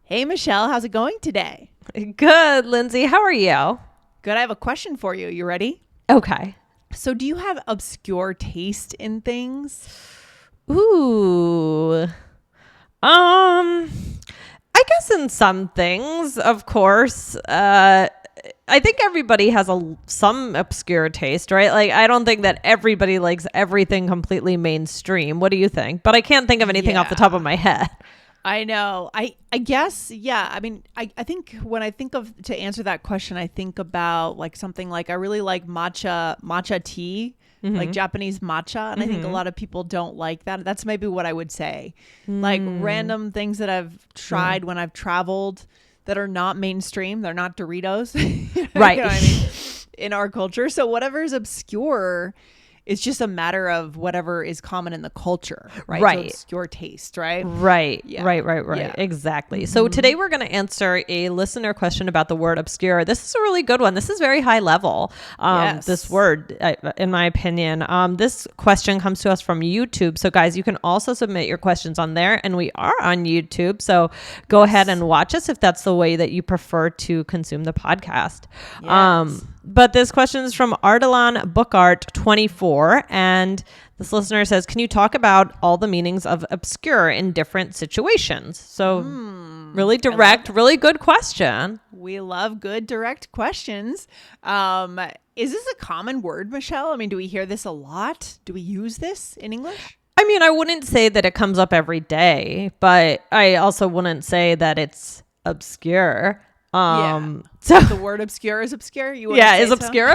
Hey, Michelle, how's it going today? Good, Lindsay. How are you? Good. I have a question for you. You ready? Okay. So, do you have obscure taste in things? Ooh. I guess in some things, of course. I think everybody has some obscure taste, right? Like, I don't think that everybody likes everything completely mainstream. What do you think? But I can't think of anything off the top of my head. I know. I guess, yeah. I mean, I think when I think of to answer that question, I think about like something like I really like matcha tea, like Japanese matcha. And I think a lot of people don't like that. That's maybe what I would say. Like random things that I've tried when I've traveled that are not mainstream. They're not Doritos. Right. You know what I mean? In our culture. So whatever is obscure, it's just a matter of whatever is common in the culture, right? Right. So it's your taste, right? Right, Yeah. right. Yeah. Exactly. So today we're going to answer a listener question about the word obscure. This is a really good one. This is very high level. Yes. This word, in my opinion. This question comes to us from YouTube. So guys, you can also submit your questions on there, and we are on YouTube. So go ahead and watch us if that's the way that you prefer to consume the podcast. Yes. But this question is from Ardalan Bookart 24, and this listener says, can you talk about all the meanings of obscure in different situations? So really direct, really good question. We love good direct questions. Is this a common word, Michelle? I mean, do we hear this a lot? Do we use this in English? I mean, I wouldn't say that it comes up every day, but I also wouldn't say that it's obscure. So the word obscure is obscure. You wouldn't Yeah, say is so? obscure.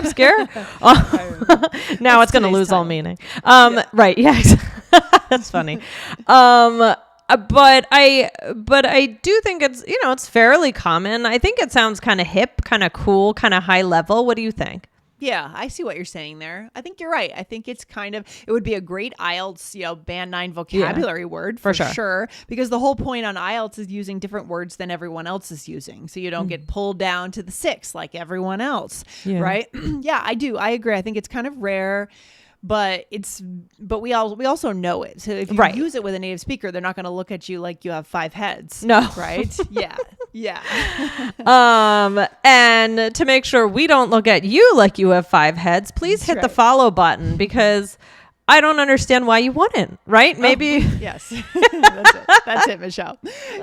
Now it's going to today's lose all title. meaning. Right. Yeah. That's funny. But I do think it's, it's fairly common. I think it sounds kind of hip, kind of cool, kind of high level. What do you think? Yeah, I see what you're saying there. I think you're right. I think it would be a great IELTS, band 9 vocabulary word for sure. Because the whole point on IELTS is using different words than everyone else is using. So you don't get pulled down to the 6 like everyone else, right? Yeah, I do. I agree. I think it's kind of rare. But we also know it. So if you use it with a native speaker, they're not going to look at you like you have 5 heads. No. Right? Yeah. Yeah. And to make sure we don't look at you like you have 5 heads, please hit the follow button, because I don't understand why you wouldn't, right? Maybe. Yes. That's it. That's it, Michelle.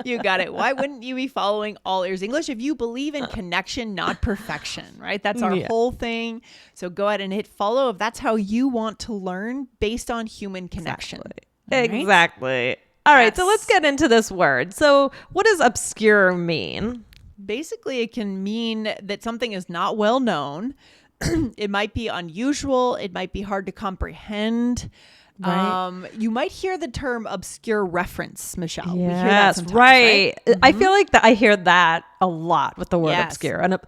You got it. Why wouldn't you be following All Ears English if you believe in connection, not perfection, right? That's our whole thing. So go ahead and hit follow if that's how you want to learn based on human connection. Exactly. All right. So let's get into this word. So what does obscure mean? Basically, it can mean that something is not well known. It might be unusual. It might be hard to comprehend. Right. You might hear the term obscure reference, Michelle. We hear that Yes, sometimes, right. I feel like I hear that a lot with the word obscure. And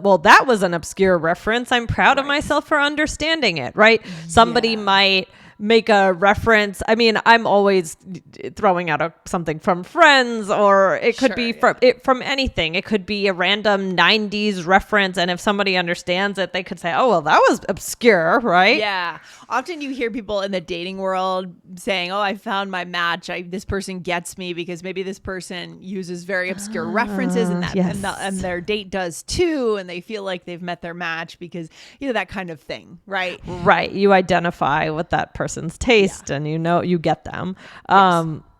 well, that was an obscure reference. I'm proud of myself for understanding it, right? Somebody might make a reference. I mean, I'm always throwing out something from Friends, or it could be from anything. It could be a random 90s reference. And if somebody understands it, they could say, oh, well, that was obscure, right? Yeah. Often you hear people in the dating world saying, oh, I found my match. This person gets me because maybe this person uses very obscure references and and their date does too. And they feel like they've met their match because, that kind of thing, right? Right. You identify with that person's taste and you get them.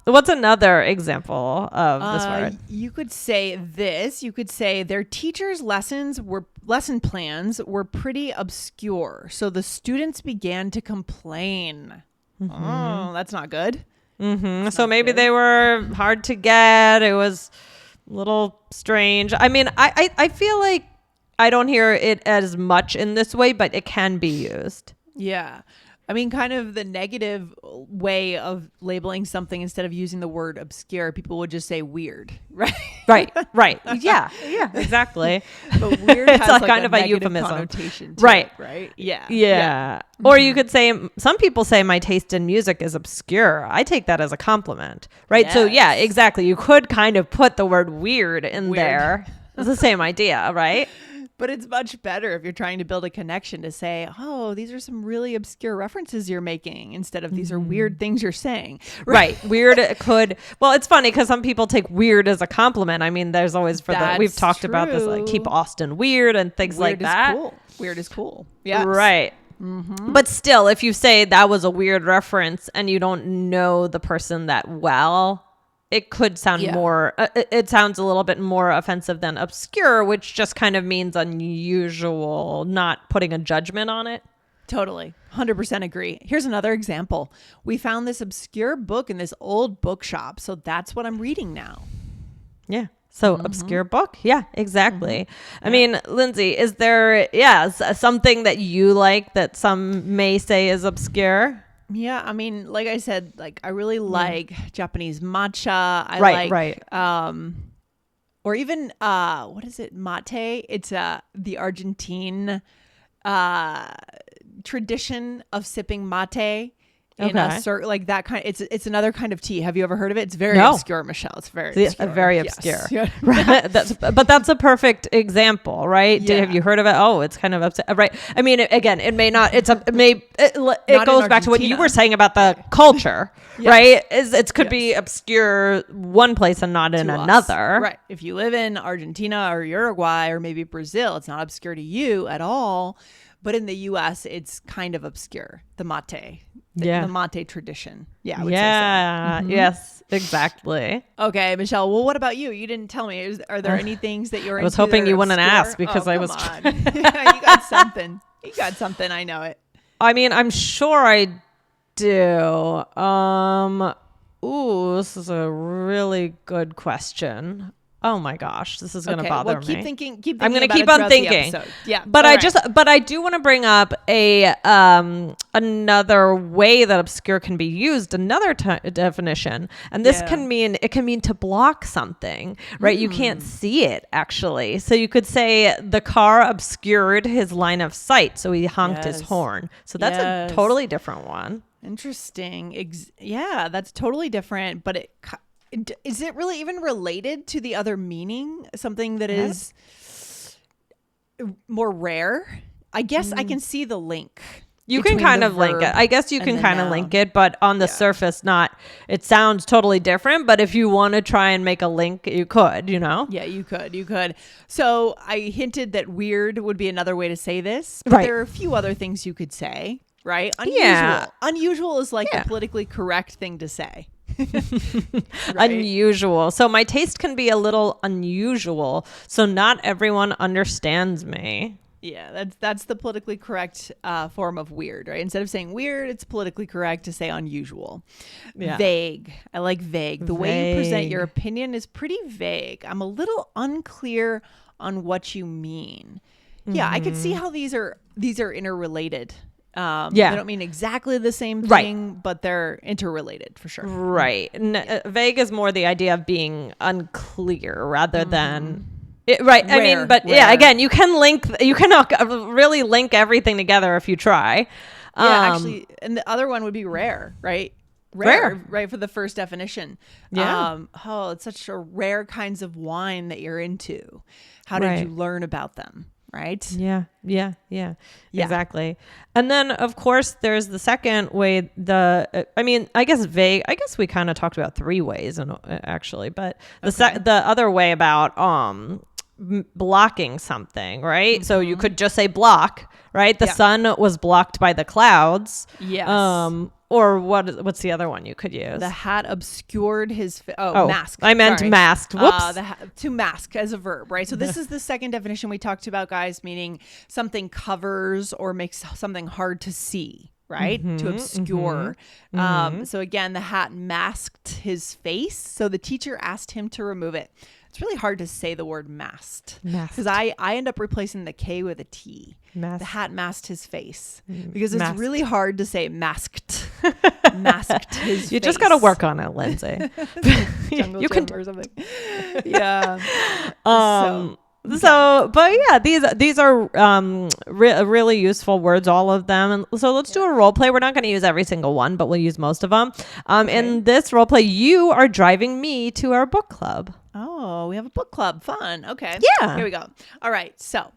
What's another example of this word? You could say this. You could say their teachers' lesson plans were pretty obscure. So the students began to complain. Oh, that's not good. So maybe they were hard to get. It was a little strange. I mean, I feel like I don't hear it as much in this way, but it can be used. Yeah. I mean, kind of the negative way of labeling something, instead of using the word obscure, people would just say weird, right? Right. Yeah, exactly. But weird It's has kind a of a negative euphemism. connotation to Right. it, right? Yeah. Yeah. Or you could say, some people say my taste in music is obscure. I take that as a compliment, right? So yeah, exactly. You could kind of put the word weird in there. It's the same idea, right? But it's much better if you're trying to build a connection to say, oh, these are some really obscure references you're making instead of these are weird things you're saying. Right. Weird could, well, it's funny because some people take weird as a compliment. I mean, there's always we've talked about this, like keep Austin weird and things like that. Cool. Weird is cool. Yeah. Right. But still, if you say that was a weird reference and you don't know the person that well, it could sound more, it sounds a little bit more offensive than obscure, which just kind of means unusual, not putting a judgment on it. Totally. 100% agree. Here's another example. We found this obscure book in this old bookshop. So that's what I'm reading now. Yeah. So obscure book. Yeah, exactly. I mean, Lindsay, is there, something that you like that some may say is obscure? Yeah, I mean, like I said, like I really like Japanese matcha. I like or even what is it? Mate. It's the Argentine tradition of sipping mate in a circle, like that kind. It's another kind of tea. Have you ever heard of it? It's very obscure, Michelle. It's very obscure. Very obscure. Yes. Right. That's a perfect example, right? Yeah. Have you heard of it? Oh, it's kind of right. I mean, again, it may not. It goes back to what you were saying about the culture, right? It could be obscure one place and not in another. Right. If you live in Argentina or Uruguay or maybe Brazil, it's not obscure to you at all. But in the U.S., it's kind of obscure. The mate. The mate tradition. Yeah, I would say so. Yes, exactly. Okay, Michelle. Well, what about you? You didn't tell me. Are there any things that you're into? I was hoping you wouldn't ask because I was. You got something. You got something. I know it. I mean, I'm sure I do. This is a really good question. Oh my gosh, this is going to bother me. Keep thinking. I'm going to keep on thinking. Yeah, but I do want to bring up another way that obscure can be used, another definition, and this can mean to block something, right? You can't see it actually, so you could say the car obscured his line of sight, so he honked his horn. So that's a totally different one. Interesting. Yeah, that's totally different, but is it really even related to the other meaning? Something that is more rare? I guess I can see the link. You can kind of link it. I guess you can kind of link it, but on the surface, it sounds totally different. But if you want to try and make a link, you could, Yeah, you could. So I hinted that weird would be another way to say this. But there are a few other things you could say, right? Unusual. Yeah. Unusual is like the politically correct thing to say. Right? Unusual. So my taste can be a little unusual. So not everyone understands me. Yeah, that's the politically correct form of weird, right? Instead of saying weird, it's politically correct to say unusual. Yeah. Vague. I like vague. The way you present your opinion is pretty vague. I'm a little unclear on what you mean. Yeah, I could see how these are interrelated. They don't mean exactly the same thing, but they're interrelated for sure. Right. Vague is more the idea of being unclear rather than rare, I mean, but rare. Again, you can really link everything together if you try. Actually, and the other one would be rare, right? Rare, right, for the first definition. Yeah. It's such a rare kinds of wine that you're into. How did you learn about them? Right? Yeah. Exactly. And then, of course, there's the second way. I guess vague. I guess we kind of talked about three ways, actually. But the other way about blocking something, right? Mm-hmm. So you could just say block, right? The sun was blocked by the clouds. Yes. Or what's the other one you could use? The hat obscured his mask. I meant masked. Whoops. To mask as a verb, right? So this is the second definition we talked about, guys, meaning something covers or makes something hard to see, right? To obscure. So again, the hat masked his face. So the teacher asked him to remove it. It's really hard to say the word masked because I end up replacing the K with a T. Masked. The hat masked his face because it's really hard to say masked. Masked his face. You just got to work on it, Lindsay. You can or something. Yeah. But yeah, these are really useful words, all of them. And so let's do a role play. We're not going to use every single one, but we'll use most of them. In this role play, you are driving me to our book club. Oh, we have a book club. Fun. Okay. Yeah. Here we go. All right. So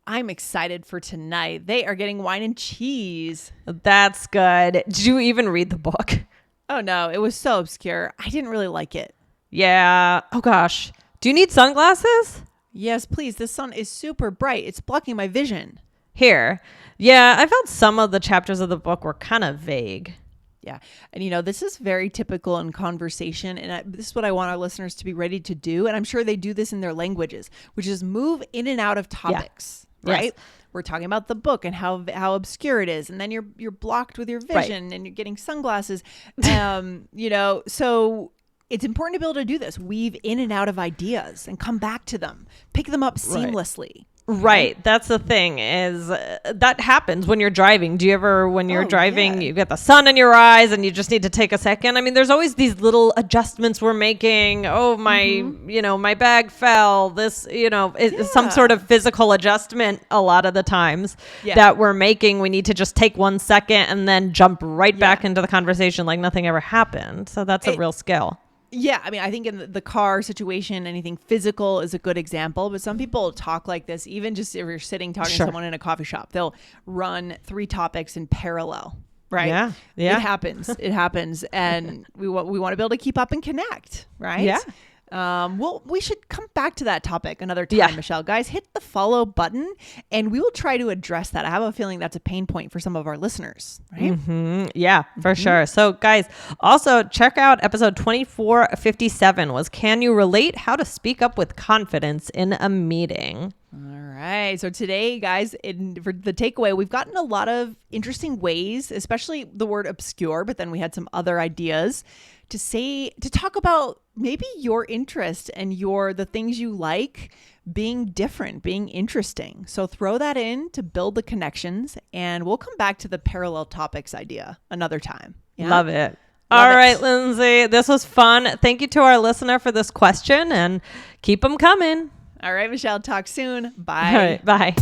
I'm excited for tonight. They are getting wine and cheese. That's good. Did you even read the book? Oh, no. It was so obscure. I didn't really like it. Yeah. Oh, gosh. Do you need sunglasses? Yes, please. The sun is super bright. It's blocking my vision. Here. Yeah, I felt some of the chapters of the book were kind of vague. Yeah. And, this is very typical in conversation. And this is what I want our listeners to be ready to do. And I'm sure they do this in their languages, which is move in and out of topics, right? Yes. We're talking about the book and how obscure it is. And then you're blocked with your vision and you're getting sunglasses. So it's important to be able to do this. Weave in and out of ideas and come back to them. Pick them up seamlessly. Right. That's the thing is that happens when you're driving. Do you ever, when you're driving, you get the sun in your eyes and you just need to take a second? I mean, there's always these little adjustments we're making. Oh, my, my bag fell. This, is some sort of physical adjustment a lot of the times that we're making. We need to just take 1 second and then jump right back into the conversation like nothing ever happened. So that's a real skill. Yeah, I mean, I think in the car situation, anything physical is a good example. But some people talk like this, even just if you're sitting talking to someone in a coffee shop, they'll run 3 topics in parallel, right? Yeah. It happens. And we want to be able to keep up and connect, right? Yeah. We should come back to that topic another time, Michelle. Guys, hit the follow button and we will try to address that. I have a feeling that's a pain point for some of our listeners, right? Yeah, for sure. So guys, also check out episode 2457 was Can You Relate? How to Speak Up with Confidence in a Meeting. All right. So today, guys, for the takeaway, we've gotten a lot of interesting ways, especially the word obscure, but then we had some other ideas to talk about maybe your interest and the things you like being different, being interesting. So throw that in to build the connections, and we'll come back to the parallel topics idea another time. Yeah? Love it. All right, Lindsay, this was fun. Thank you to our listener for this question, and keep them coming. All right, Michelle, talk soon. Bye. All right, bye.